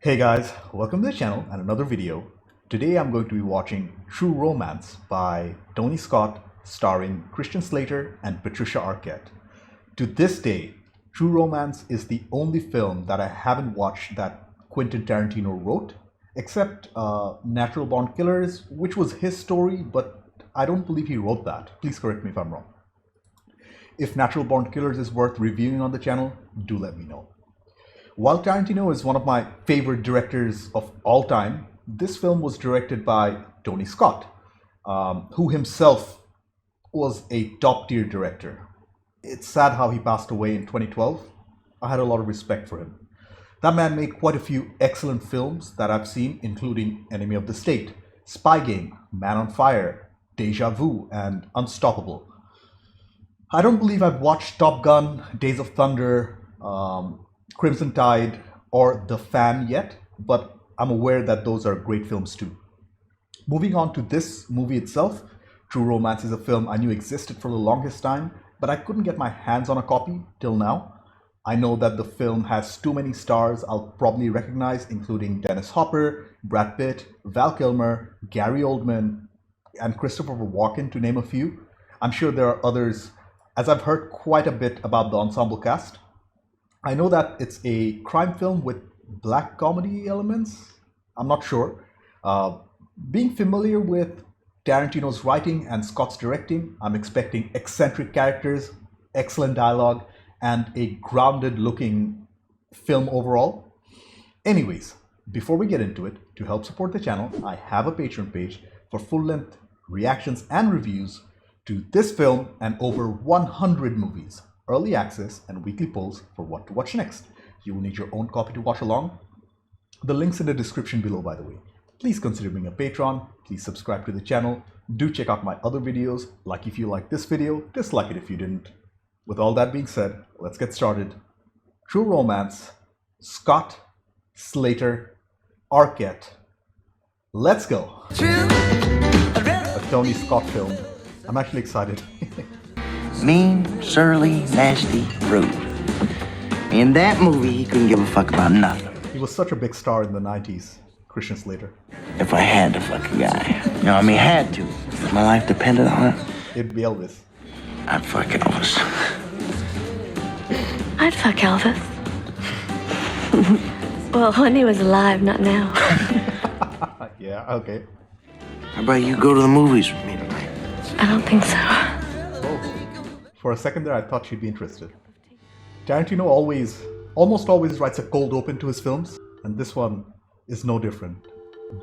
Hey guys, welcome to the channel and another video. Today I'm going to be watching True Romance by Tony Scott, starring Christian Slater and Patricia Arquette. To this day, True Romance is the only film that I haven't watched that Quentin Tarantino wrote, except Natural Born Killers, which was his story, but I don't believe he wrote that. Please correct me if I'm wrong. If Natural Born Killers is worth reviewing on the channel, do let me know. While Tarantino is one of my favorite directors of all time, this film was directed by Tony Scott, who himself was a top-tier director. It's sad how he passed away in 2012. I had a lot of respect for him. That man made quite a few excellent films that I've seen, including Enemy of the State, Spy Game, Man on Fire, Deja Vu, and Unstoppable. I don't believe I've watched Top Gun, Days of Thunder, Crimson Tide, or The Fan yet, but I'm aware that those are great films too. Moving on to this movie itself, True Romance is a film I knew existed for the longest time, but I couldn't get my hands on a copy till now. I know that the film has too many stars I'll probably recognize, including Dennis Hopper, Brad Pitt, Val Kilmer, Gary Oldman, and Christopher Walken, to name a few. I'm sure there are others, as I've heard quite a bit about the ensemble cast. I know that it's a crime film with black comedy elements. I'm not sure. Being familiar with Tarantino's writing and Scott's directing, I'm expecting eccentric characters, excellent dialogue, and a grounded looking film overall. Anyways, before we get into it, to help support the channel, I have a Patreon page for full-length reactions and reviews to this film and over 100 movies, early access, and weekly polls for what to watch next. You will need your own copy to watch along. The link's in the description below, by the way. Please consider being a patron. Please subscribe to the channel. Do check out my other videos. Like if you like this video, dislike it if you didn't. With all that being said, let's get started. True Romance, Scott, Slater, Arquette. Let's go. A Tony Scott film. I'm actually excited. Mean, surly, nasty, rude. In that movie, he couldn't give a fuck about nothing. He was such a big star in the 90s, Christian Slater. If I had to fuck a guy, had to. If my life depended on it, It'd be Elvis. I'd fuck Elvis. I'd fuck Elvis. Well, when he was alive, not now. Yeah, okay. How about you go to the movies with me tonight? I don't think so. For a second there, I thought she'd be interested. Tarantino almost always writes a cold open to his films, and this one is no different.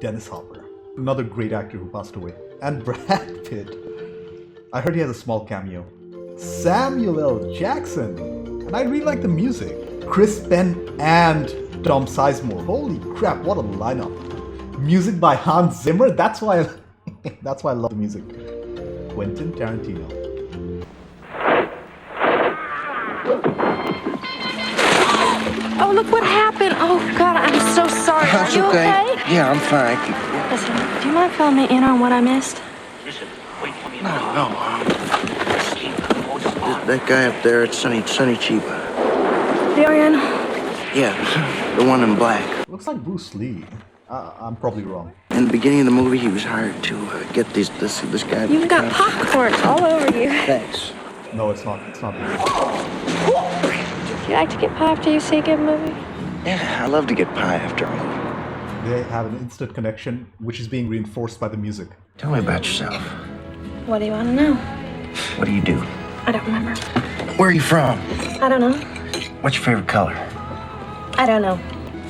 Dennis Hopper, another great actor who passed away. And Brad Pitt. I heard he has a small cameo. Samuel L. Jackson. And I really like the music. Chris Penn and Tom Sizemore. Holy crap, what a lineup. Music by Hans Zimmer. That's why I love the music. Quentin Tarantino. Oh, look what happened. Oh, God, I'm so sorry. Are you okay? Yeah, I'm fine. Listen, do you mind filling me in on what I missed? No. That guy up there, it's Sonny Chiba. Darian? Yeah, the one in black. Looks like Bruce Lee. I'm probably wrong. In the beginning of the movie, he was hired to get this guy. You've got popcorn all over you. Thanks. No, it's not. It's not. Do you like to get pie after you see a good movie? Yeah, I love to get pie after a movie. They have an instant connection, which is being reinforced by the music. Tell me about yourself. What do you want to know? What do you do? I don't remember. Where are you from? I don't know. What's your favorite color? I don't know.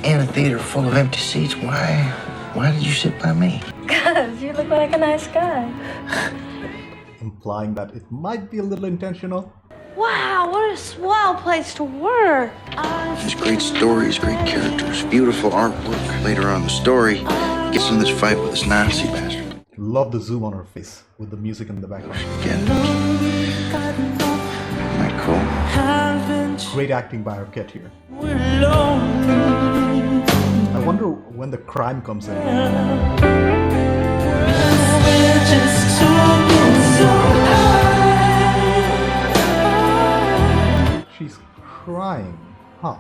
In a theater full of empty seats, why did you sit by me? Because you look like a nice guy. Implying that it might be a little intentional. Wow, what a swell place to work. There's great stories, great characters, beautiful artwork. Later on in the story, he gets in this fight with this Nazi bastard. Love the zoom on her face with the music in the background. Get it? Isn't that cool? Great acting by Arquette here. I wonder when the crime comes in. She's crying. Huh.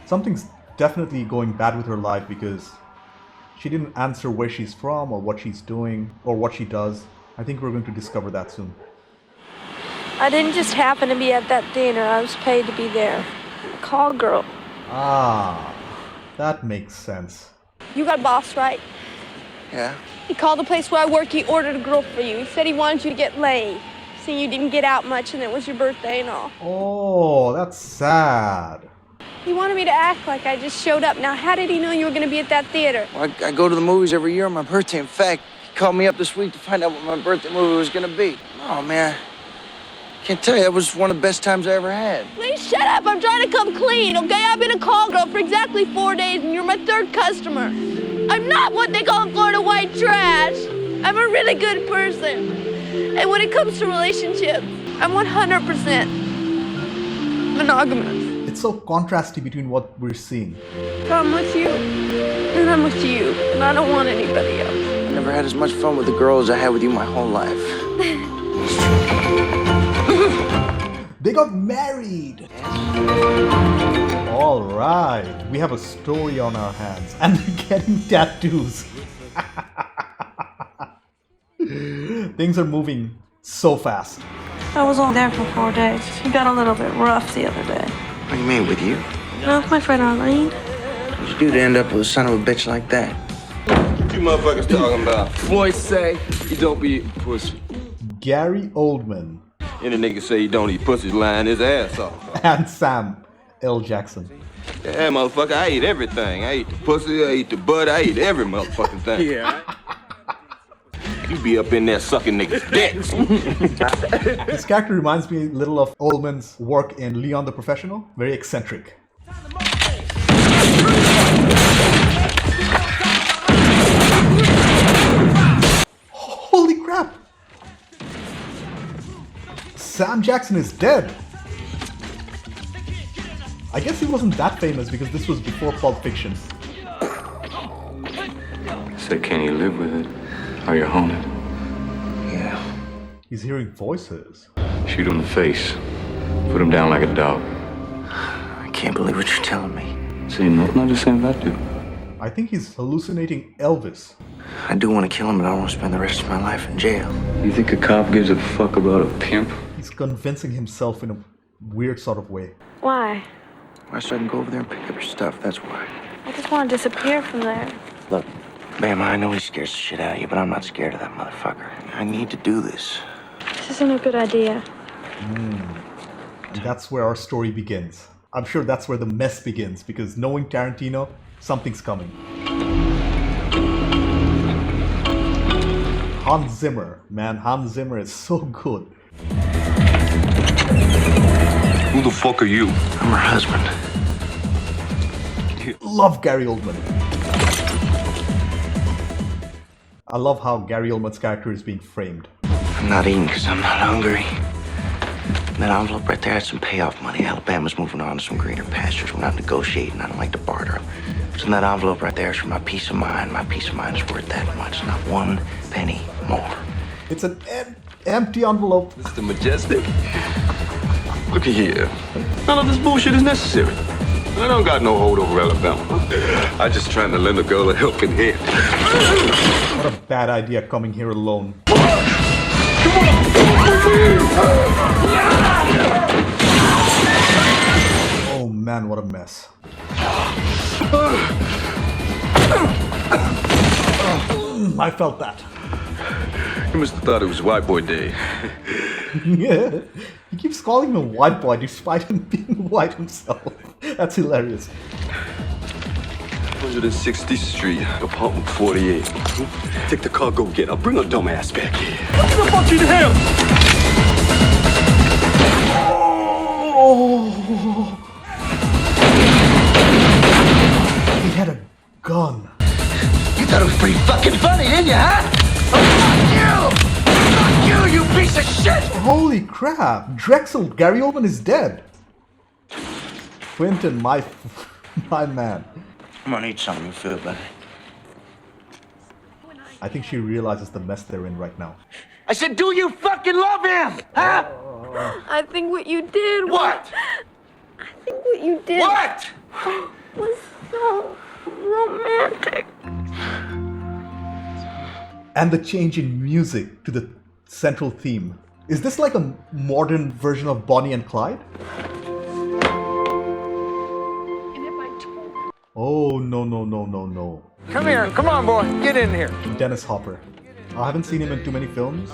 Something's definitely going bad with her life because she didn't answer where she's from or what she's doing or what she does. I think we're going to discover that soon. I didn't just happen to be at that dinner. I was paid to be there. Call girl. Ah, that makes sense. You got a boss, right? Yeah. He called the place where I work. He ordered a girl for you. He said he wanted you to get laid. See, you didn't get out much and it was your birthday and all. Oh, that's sad. He wanted me to act like I just showed up. Now, how did he know you were going to be at that theater? Well, I go to the movies every year on my birthday. In fact, he called me up this week to find out what my birthday movie was gonna be. Oh, man. Can't tell you, that was one of the best times I ever had. Please shut up. I'm trying to come clean, okay? I've been a call girl for exactly 4 days and you're my third customer. I'm not what they call in Florida white trash. I'm a really good person. And when it comes to relationships, I'm 100% monogamous. It's so contrasty between what we're seeing. I'm with you, and I'm with you, and I don't want anybody else. I never had as much fun with a girl as I had with you my whole life. They got married! Alright, we have a story on our hands and we're getting tattoos. Things are moving so fast. I was only there for 4 days. It got a little bit rough the other day. What do you mean, with you? No, with my friend Arlene. What'd you do to end up with a son of a bitch like that? What you motherfuckers talking about? Boys say you don't be eating pussy. Gary Oldman Any nigga say you don't eat pussy lying his ass off. and Sam L. Jackson. Yeah, motherfucker, I eat everything. I eat the pussy, I eat the butt, I eat every motherfucking thing. Yeah. You be up in there sucking niggas' dicks. This character reminds me a little of Oldman's work in Leon the Professional. Very eccentric. Holy crap! Sam Jackson is dead! I guess he wasn't that famous because this was before Pulp Fiction. Say, can you live with it? Are you haunted? Yeah. He's hearing voices. Shoot him in the face. Put him down like a dog. I can't believe what you're telling me. See, nothing I just saying that do. I think he's hallucinating Elvis. I do want to kill him, but I don't want to spend the rest of my life in jail. You think a cop gives a fuck about a pimp? He's convincing himself in a weird sort of way. Why? Why, so I can go over there and pick up your stuff, that's why. I just want to disappear from there. Look, Bam, I know he scares the shit out of you, but I'm not scared of that motherfucker. I need to do this. This isn't a good idea. And that's where our story begins. I'm sure that's where the mess begins, because knowing Tarantino, something's coming. Hans Zimmer. Man, Hans Zimmer is so good. Who the fuck are you? I'm her husband. Love Gary Oldman. I love how Gary Oldman's character is being framed. I'm not eating because I'm not hungry. That envelope right there had some payoff money. Alabama's moving on to some greener pastures. We're not negotiating. I don't like to barter. What's in that envelope right there is for my peace of mind. My peace of mind is worth that much, not 1 penny more. It's an empty envelope. Mr. Majestic? Look here. None of this bullshit is necessary. I don't got no hold over Alabama. I just trying to lend a girl a helping hand. What a bad idea coming here alone. Oh man, what a mess. I felt that. You must have thought it was white boy day. Yeah. He keeps calling him a white boy despite him being white himself. That's hilarious. 160th Street, apartment 48. Take the car, go get her. Bring her dumb ass back here. What the fuck you the hell? Oh! He had a gun. You thought it was pretty fucking funny, didn't you, huh? Oh, fuck you! Fuck you, you piece of shit! Holy crap! Drexel, Gary Oldman is dead. Quinten, my man. I'm gonna need something to feel better. I think she realizes the mess they're in right now. I said, do you fucking love him? Huh? I think what you did What? I think what you did What? was So romantic. And the change in music to the central theme. Is this like a modern version of Bonnie and Clyde? Oh, no, no, no, no, no. Come here, come on, boy, get in here. Dennis Hopper. I haven't seen him in too many films,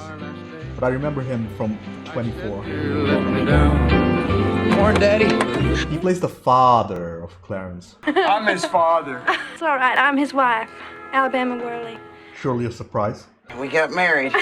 but I remember him from 24. Corn Daddy. He plays the father of Clarence. I'm his father. It's all right. I'm his wife, Alabama Worley. Surely a surprise. We got married.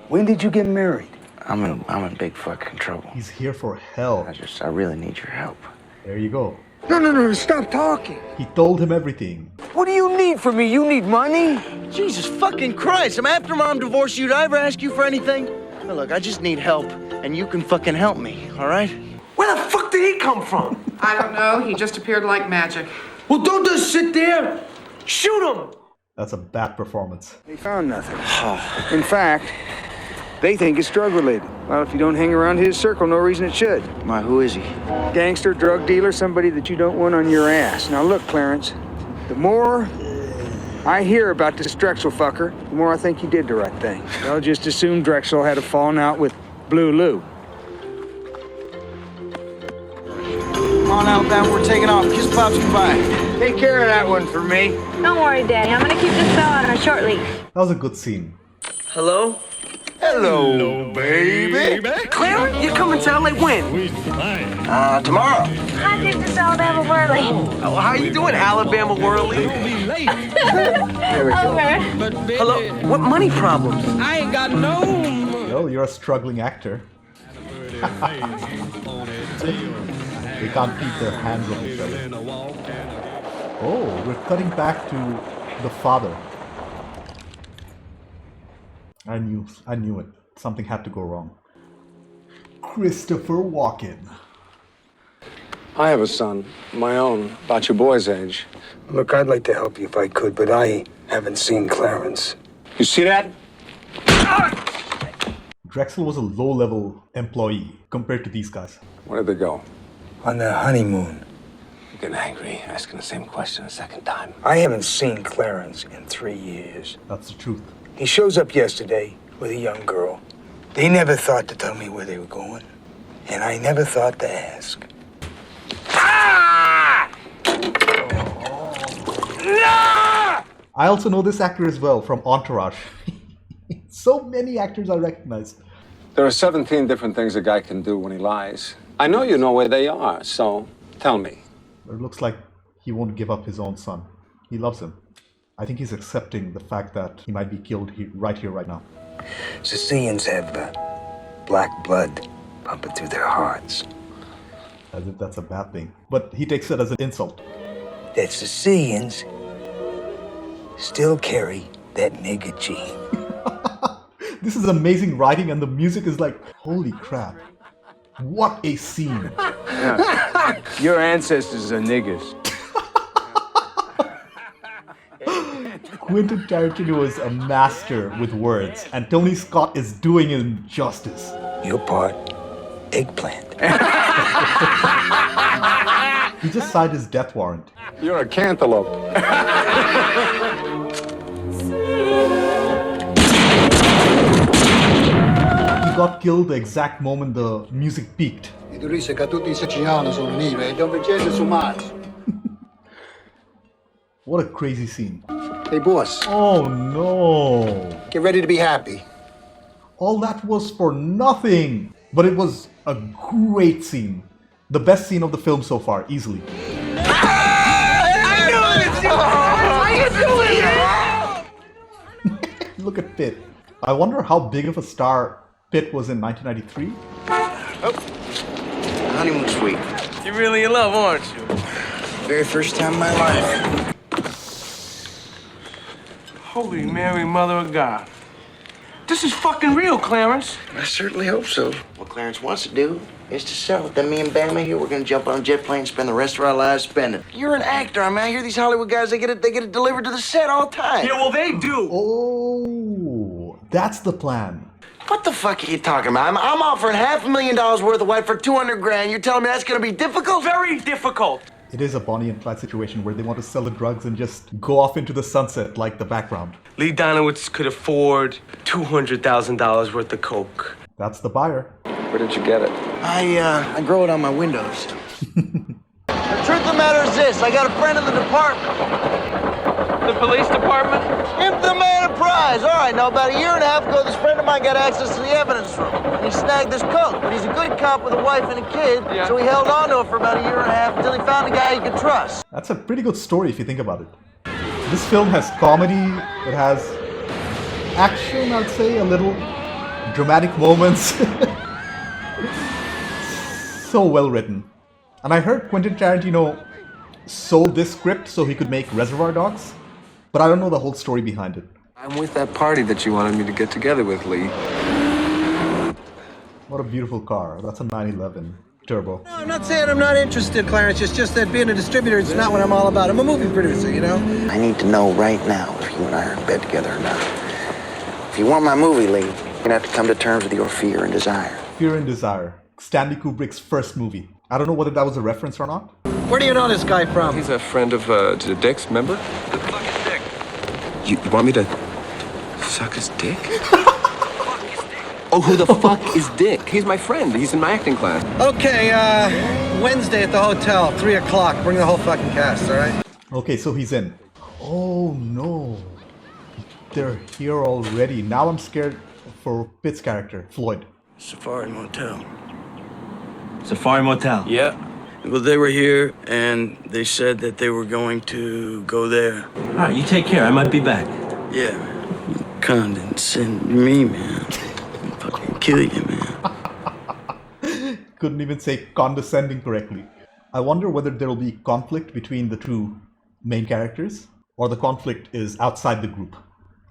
When did you get married? I'm in big fucking trouble. He's here for hell. I really need your help. There you go. No, stop talking. He told him everything. What do you need from me? You need money? Jesus fucking Christ, I'm after Mom divorced you. Did I ever ask you for anything? Now look, I just need help, and you can fucking help me, all right? Where the fuck did he come from? I don't know. He just appeared like magic. Well, don't just sit there. Shoot him. That's a bad performance. They found nothing. In fact, they think it's drug-related. Well, if you don't hang around his circle, no reason it should. My, who is he? Gangster, drug dealer, somebody that you don't want on your ass. Now look, Clarence, the more I hear about this Drexel fucker, the more I think he did the right thing. I'll just assume Drexel had a falling out with Blue Lou. Come on, Alabama, we're taking off. Kiss Pops goodbye. Take care of that one for me. Don't worry, Daddy. I'm gonna keep this fella on a short leash. That was a good scene. Hello? Hello, baby. Clarence, you coming to LA when? Tomorrow. Hi, this is Alabama Worley. Oh, how you doing, Alabama Worley? Over. Hello? What money problems? Well, you're a struggling actor. They can't keep their hands on each other. Oh, we're cutting back to the father. I knew it. Something had to go wrong. Christopher Walken. I have a son, my own, about your boy's age. Look, I'd like to help you if I could, but I haven't seen Clarence. You see that? Drexel was a low-level employee compared to these guys. Where did they go? On their honeymoon. I'm getting angry, asking the same question a second time. I haven't seen Clarence in 3 years. That's the truth. He shows up yesterday with a young girl. They never thought to tell me where they were going, and I never thought to ask. I also know this actor as well from Entourage. So many actors I recognize. There are 17 different things a guy can do when he lies. I know you know where they are, so tell me. It looks like he won't give up his own son. He loves him. I think he's accepting the fact that he might be killed right here, right now. Sicilians have black blood pumping through their hearts. As if that's a bad thing. But he takes it as an insult. That Sicilians still carry that nigga gene. This is amazing writing, and the music is like, holy crap. What a scene. Yeah. Your ancestors are niggas. Quinten Tarantino is a master with words, and Tony Scott is doing him justice. Your part, eggplant. He just signed his death warrant. You're a cantaloupe. He got killed the exact moment the music peaked. What a crazy scene. Hey, boss. Oh no. Get ready to be happy. All that was for nothing. But it was a great scene. The best scene of the film so far, easily. I knew it! How you doing? Look at Pitt. I wonder how big of a star Pitt was in 1993. Oh, honeymoon suite. You're really in love, aren't you? Very first time in my life. Holy Mary, Mother of God. This is fucking real, Clarence. I certainly hope so. What Clarence wants to do is to sell it. Then me and Bama here, we're gonna jump on a jet plane, spend the rest of our lives spending. You're an actor. I mean, I hear these Hollywood guys, they get it delivered to the set all the time. Yeah, well, they do. Oh, that's the plan. What the fuck are you talking about? I'm offering $500,000 worth of white for $200,000. You're telling me that's gonna be difficult? Very difficult. It is a Bonnie and Clyde situation where they want to sell the drugs and just go off into the sunset like the background. Lee Donowitz could afford $200,000 worth of coke. That's the buyer. Where did you get it? I grow it on my windows. The truth of the matter is this, I got a friend in the department. The police department? Him the man of prize. All right, now about a year and a half ago, this friend of mine got access to the evidence room. And he snagged this coke. But he's a good cop with a wife and a kid, so he held on to it for about a year and a half until he found a guy he could trust. That's a pretty good story if you think about it. This film has comedy, it has action, I'd say, a little dramatic moments. So well written. And I heard Quentin Tarantino sold this script so he could make Reservoir Dogs, but I don't know the whole story behind it. I'm with that party that you wanted me to get together with, Lee. What a beautiful car. That's a 911 Turbo. No, I'm not saying I'm not interested, Clarence. It's just that being a distributor, it's not what I'm all about. I'm a movie producer, you know? I need to know right now if you and I are in bed together or not. If you want my movie, Lee, you're gonna have to come to terms with your fear and desire. Fear and Desire. Stanley Kubrick's first movie. I don't know whether that was a reference or not. Where do you know this guy from? He's a friend of Dick's, remember? The fuck is Dick? You want me to suck his dick? Oh, who the fuck is Dick? He's my friend. He's in my acting class. Okay, Wednesday at the hotel, 3 o'clock. Bring the whole fucking cast, all right? Okay, so he's in. Oh no. They're here already. Now I'm scared for Pitt's character, Floyd. Safari Motel. Safari Motel? Yeah. Well, they were here, and they said that they were going to go there. All right, you take care. I might be back. Yeah. Condescend me, man. Fucking kill you, man. Couldn't even say condescending correctly. I wonder whether there will be conflict between the two main characters, or the conflict is outside the group.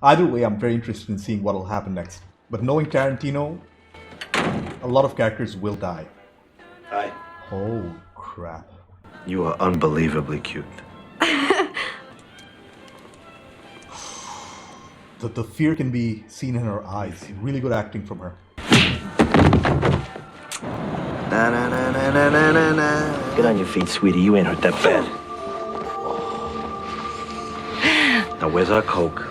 Either way, I'm very interested in seeing what will happen next. But knowing Tarantino, a lot of characters will die. Hi. Oh, crap. You are unbelievably cute. The fear can be seen in her eyes. Really good acting from her. Na na na na na na na na. Get on your feet, sweetie. You ain't hurt that bad. Now, where's our coke?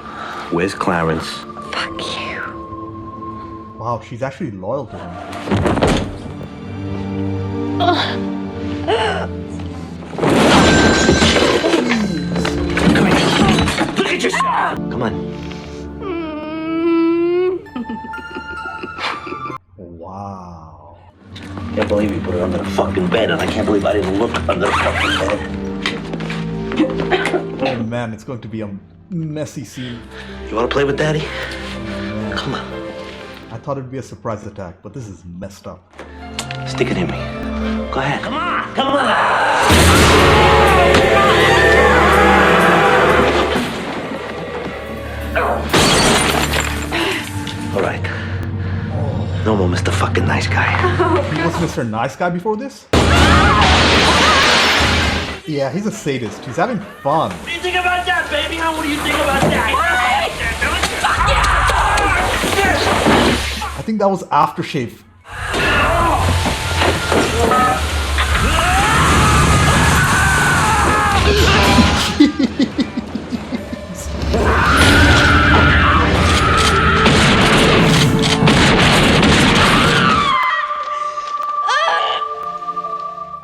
Where's Clarence? Fuck you. Wow, she's actually loyal to him. Come here. Look at yourself. Come on. Wow. Can't believe you put it under the fucking bed, and I can't believe I didn't look under the fucking bed. Oh man, it's going to be a messy scene. You want to play with Daddy? Come on. I thought it'd be a surprise attack, but this is messed up. Stick it in me. Go ahead. Come on. Come on. All right. No more Mr. Fucking Nice Guy. He was Mr. Nice Guy before this? Yeah, he's a sadist. He's having fun. What do you think about that, baby? Huh? What do you think about that? I think that was aftershave.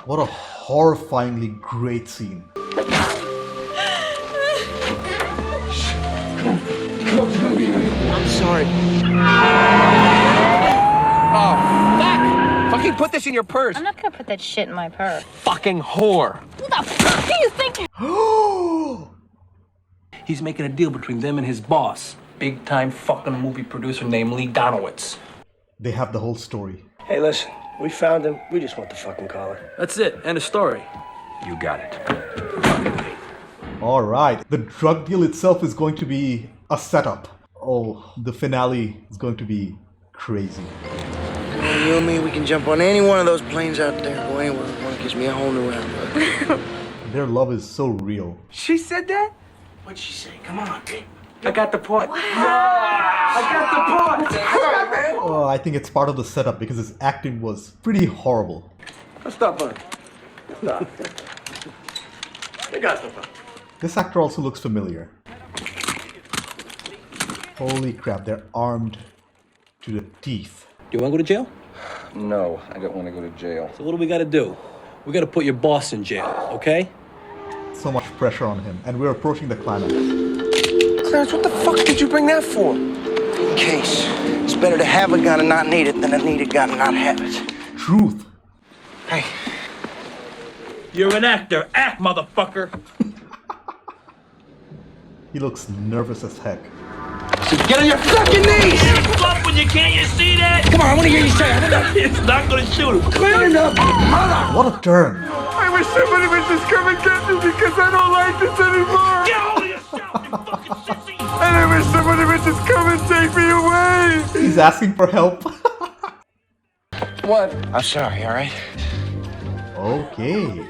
What a horrifyingly great scene. I'm sorry. Oh, fuck! Fucking put this in your purse. I'm not gonna put that shit in my purse. Fucking whore. Who the fuck do you think? He's making a deal between them and his boss, big-time fucking movie producer named Lee Donowitz. They have the whole story. Hey, listen. We found him. We just want the fucking collar. That's it. End of story. You got it. Alright, the drug deal itself is going to be a setup. Oh, the finale is going to be crazy. You and me, we can jump on any one of those planes out there, go anywhere we want. It gives me a whole new outlook. Their love is so real. She said that? What'd she say? Come on. I got the point. I got the point! Oh, I think it's part of the setup because his acting was pretty horrible. Stop, bud. Stop. You got no problem. This actor also looks familiar. Holy crap, they're armed to the teeth. Do you want to go to jail? No, I don't want to go to jail. So what do we got to do? We got to put your boss in jail, okay? So much pressure on him, and we're approaching the climax. Clarence, what the fuck did you bring that for? In case. It's better to have a gun and not need it than to need a gun and not have it. Truth. Hey. You're an actor. Act, motherfucker. He looks nervous as heck. So get on your fucking knees! Hands up when you can't. You see that? Come on, I want to hear you say it. It's not going to shoot him. Clean up, mother! What a turn. I wish somebody would just come and get me because I don't like this anymore. Get hold of yourself, you fucking sissy. And I wish somebody would just come and take me away. He's asking for help. What? I'm sorry, all right? Okay.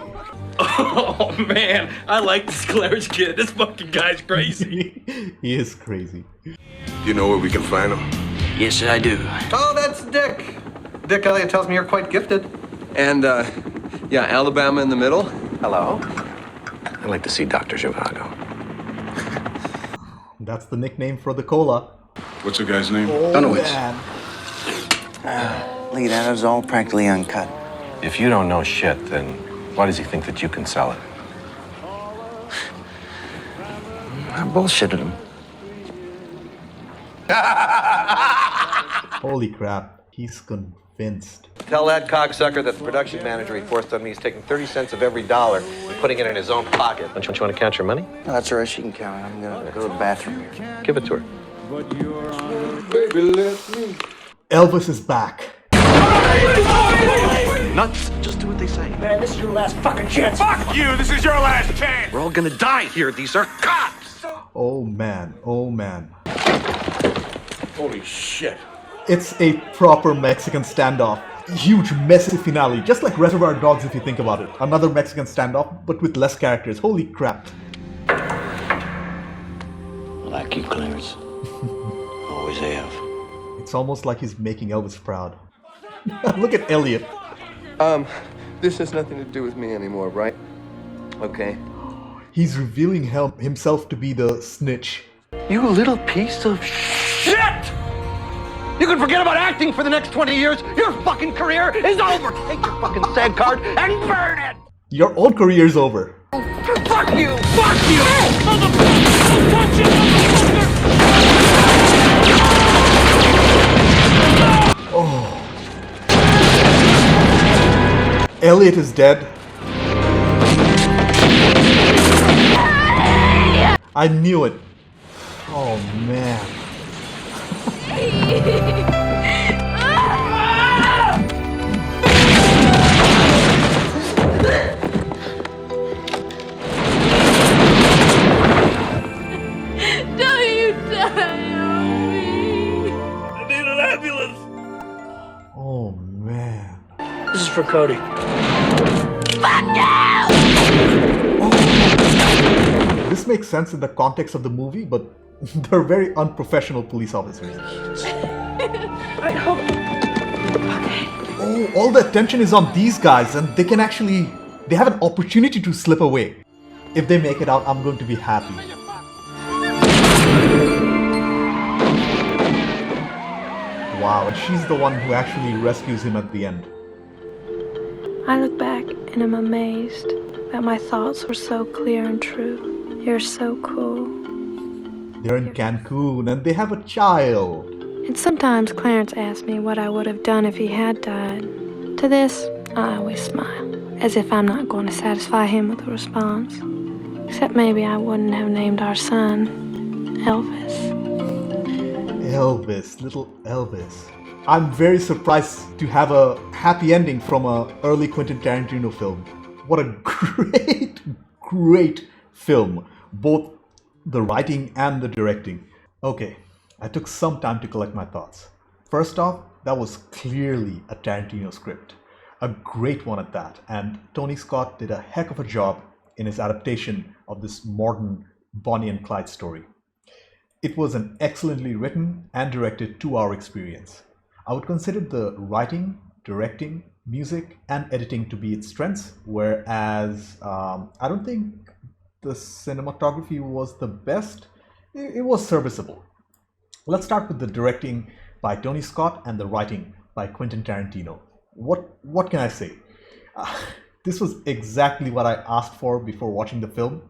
Oh, man. I like this Clarence kid. This fucking guy's crazy. He is crazy. You know where we can find him? Yes, I do. Oh, that's Dick. Dick Elliott tells me you're quite gifted. And, yeah, Alabama in the middle. Hello? I'd like to see Dr. Zhivago. That's the nickname for the cola. What's the guy's name? Dunowitz. Look at that, it was all practically uncut. If you don't know shit, then why does he think that you can sell it? I bullshitted him. Holy crap, he's convinced. Tell that cocksucker that the production manager he forced on me is taking 30 cents of every dollar and putting it in his own pocket. Don't you want to count your money? No, that's all right, she can count it. I'm gonna go to the bathroom here. Give it to her. Baby, let me. Elvis is back. Nuts. Just do what they say. Man, this is your last fucking chance. Fuck you! This is your last chance! We're all gonna die here. These are cops. Oh man, oh man. Holy shit. It's a proper Mexican standoff. Huge, messy finale, just like Reservoir Dogs if you think about it. Another Mexican standoff, but with less characters. Holy crap. I like you, Clarence. Always have. It's almost like he's making Elvis proud. Look at Elliot. This has nothing to do with me anymore, right? Okay. He's revealing himself to be the snitch. You little piece of shit! You can forget about acting for the next 20 years. Your fucking career is over. Take your fucking SAG card and burn it. Your own career's over. Fuck you! Fuck you! Oh. Elliot is dead. I knew it. Oh man. Don't you die on me. I need an ambulance. Oh man. This is for Cody. Fuck you! This makes sense in the context of the movie, but they're very unprofessional police officers. Oh, all the attention is on these guys, and they have an opportunity to slip away. If they make it out, I'm going to be happy. Wow, and she's the one who actually rescues him at the end. I look back and am amazed that my thoughts were so clear and true. You're so cool. They're in Cancun and they have a child. And sometimes Clarence asks me what I would have done if he had died. To this, I always smile, as if I'm not going to satisfy him with a response. Except maybe I wouldn't have named our son Elvis. Elvis, little Elvis. I'm very surprised to have a happy ending from an early Quinten Tarantino film. What a great film. Both the writing and the directing. Okay, I took some time to collect my thoughts. First off, that was clearly a Tarantino script. A great one at that. And Tony Scott did a heck of a job in his adaptation of this modern Bonnie and Clyde story. It was an excellently written and directed 2-hour experience. I would consider the writing, directing, music, and editing to be its strengths, whereas I don't think the cinematography was the best, it was serviceable. Let's start with the directing by Tony Scott and the writing by Quentin Tarantino. What can I say? Uh, this was exactly what I asked for before watching the film.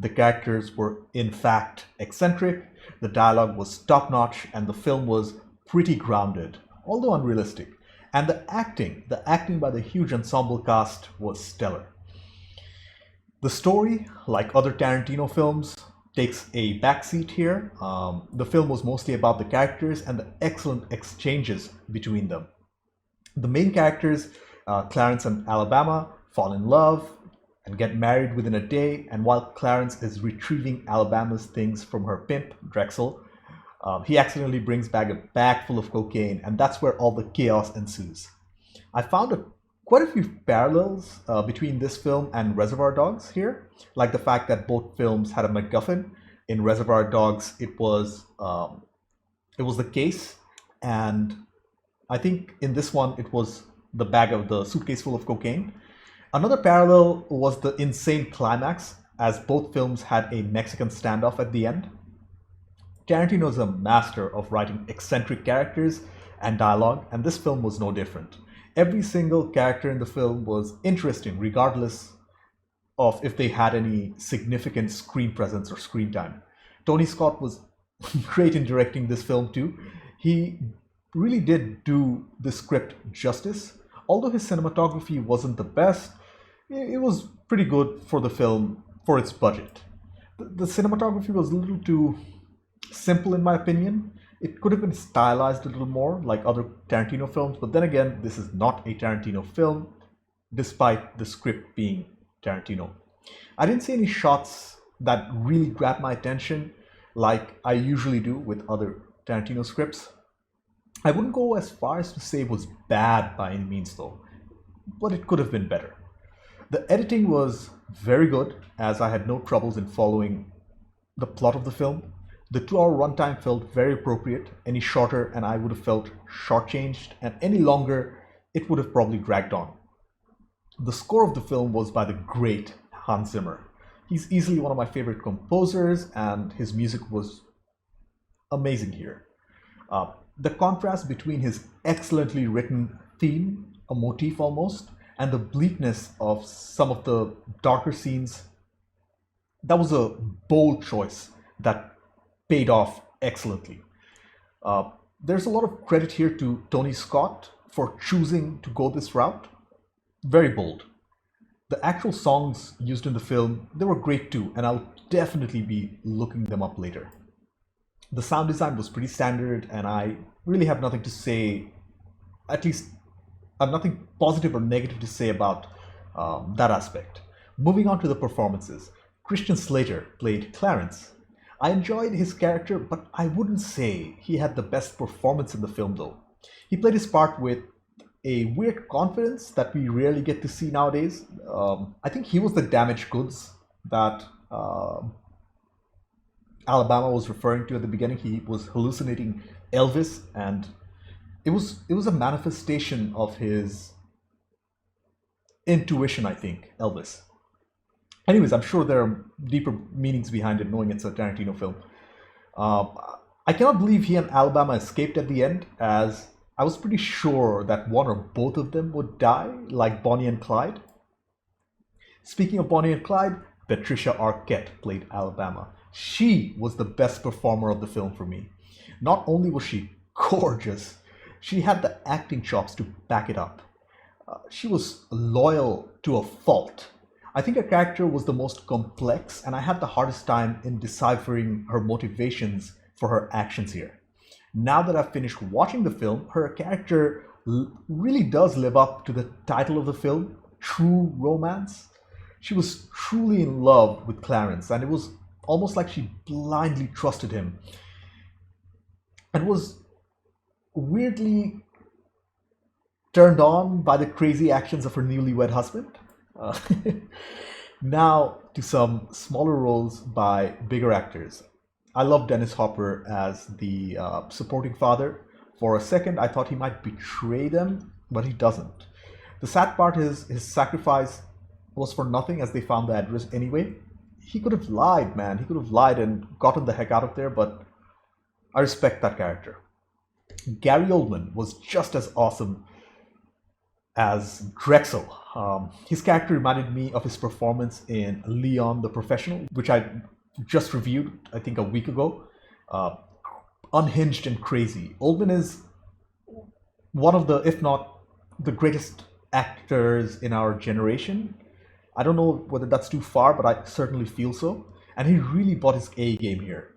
The characters were in fact eccentric, the dialogue was top-notch, and the film was pretty grounded, although unrealistic. And the acting by the huge ensemble cast was stellar. The story, like other Tarantino films, takes a backseat here. The film was mostly about the characters and the excellent exchanges between them. The main characters, Clarence and Alabama, fall in love and get married within a day. And while Clarence is retrieving Alabama's things from her pimp, Drexel, he accidentally brings back a bag full of cocaine, and that's where all the chaos ensues. I found quite a few parallels between this film and Reservoir Dogs here, like the fact that both films had a MacGuffin. In Reservoir Dogs, it was the case, and I think in this one it was the suitcase full of cocaine. Another parallel was the insane climax, as both films had a Mexican standoff at the end. Tarantino is a master of writing eccentric characters and dialogue, and this film was no different. Every single character in the film was interesting, regardless of if they had any significant screen presence or screen time. Tony Scott was great in directing this film too. He really did do the script justice. Although his cinematography wasn't the best, it was pretty good for the film for its budget. The cinematography was a little too simple in my opinion. It could have been stylized a little more like other Tarantino films, but then again, this is not a Tarantino film, despite the script being Tarantino. I didn't see any shots that really grabbed my attention like I usually do with other Tarantino scripts. I wouldn't go as far as to say it was bad by any means though, but it could have been better. The editing was very good, as I had no troubles in following the plot of the film. The 2-hour runtime felt very appropriate. Any shorter and I would have felt shortchanged, and any longer it would have probably dragged on. The score of the film was by the great Hans Zimmer. He's easily one of my favorite composers, and his music was amazing here. The contrast between his excellently written theme, a motif almost, and the bleakness of some of the darker scenes, that was a bold choice that paid off excellently. There's a lot of credit here to Tony Scott for choosing to go this route. Very bold. The actual songs used in the film, they were great too, and I'll definitely be looking them up later. The sound design was pretty standard, and I really have nothing to say, at least I have nothing positive or negative to say about that aspect. Moving on to the performances. Christian Slater played Clarence. I enjoyed his character, but I wouldn't say he had the best performance in the film though. He played his part with a weird confidence that we rarely get to see nowadays. I think he was the damaged goods that Alabama was referring to at the beginning. He was hallucinating Elvis, and it was a manifestation of his intuition, I think, Elvis. Anyways, I'm sure there are deeper meanings behind it, knowing it's a Tarantino film. I cannot believe he and Alabama escaped at the end, as I was pretty sure that one or both of them would die, like Bonnie and Clyde. Speaking of Bonnie and Clyde, Patricia Arquette played Alabama. She was the best performer of the film for me. Not only was she gorgeous, she had the acting chops to back it up. She was loyal to a fault. I think her character was the most complex, and I had the hardest time in deciphering her motivations for her actions here. Now that I've finished watching the film, her character really does live up to the title of the film, True Romance. She was truly in love with Clarence, and it was almost like she blindly trusted him, and was weirdly turned on by the crazy actions of her newlywed husband. Uh, Now to some smaller roles by bigger actors. I love Dennis Hopper as the supporting father. For a second, I thought he might betray them, but he doesn't. The sad part is his sacrifice was for nothing, as they found the address anyway. he could have lied, man. He could have lied and gotten the heck out of there, but I respect that character. Gary Oldman was just as awesome as Drexel. His character reminded me of his performance in Leon the Professional, which I just reviewed, I think, a week ago. Unhinged and crazy. Oldman is one of the, if not the greatest actors in our generation. I don't know whether that's too far, but I certainly feel so. And he really brought his A game here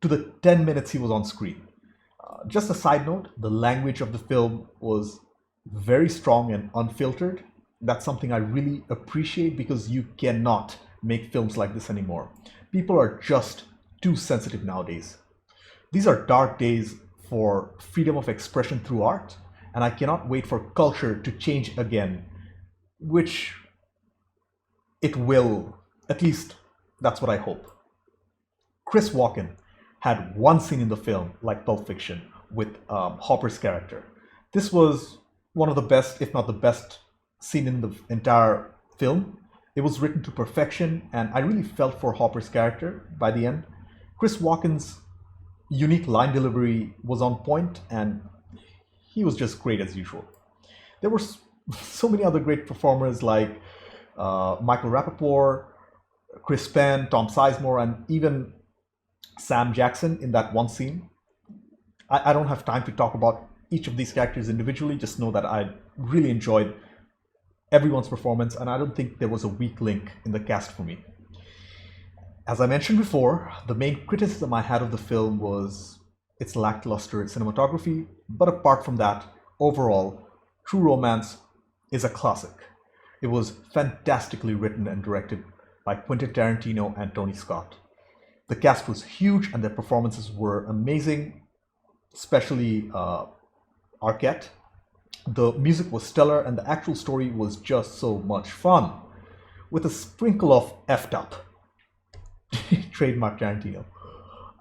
to the 10 minutes he was on screen. Just a side note, the language of the film was very strong and unfiltered. That's something I really appreciate because you cannot make films like this anymore. People are just too sensitive nowadays. These are dark days for freedom of expression through art, and I cannot wait for culture to change again, which it will. At least that's what I hope. Chris Walken had one scene in the film, like Pulp Fiction, with Hopper's character. This was one of the best, if not the best, scene in the entire film. It was written to perfection, and I really felt for Hopper's character by the end. Chris Walken's unique line delivery was on point, and he was just great as usual. There were so many other great performers like Michael Rappaport, Chris Penn, Tom Sizemore, and even Sam Jackson in that one scene. I don't have time to talk about each of these characters individually, just know that I really enjoyed everyone's performance, and I don't think there was a weak link in the cast for me. As I mentioned before, the main criticism I had of the film was its lackluster cinematography, but apart from that, overall, True Romance is a classic. It was fantastically written and directed by Quinten Tarantino and Tony Scott. The cast was huge and their performances were amazing, especially Arquette. The music was stellar and the actual story was just so much fun, with a sprinkle of effed up. Trademark Tarantino.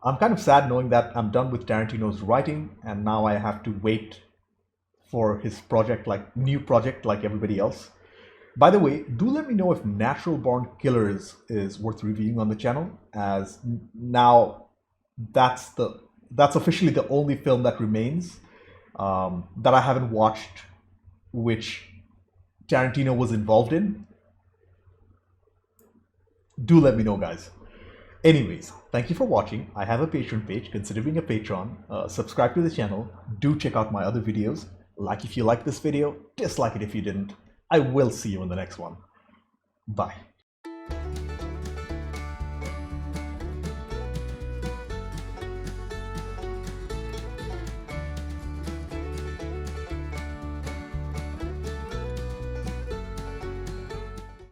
I'm kind of sad knowing that I'm done with Tarantino's writing and now I have to wait for his new project like everybody else. By the way, do let me know if Natural Born Killers is worth reviewing on the channel, as now that's officially the only film that remains that I haven't watched which Tarantino was involved in. Do let me know, guys. Anyways, thank you for watching. I have a Patreon page. Consider being a patron. Subscribe to the channel. Do check out my other videos. Like if you liked this video, dislike it if you didn't. I will see you in the next one. Bye.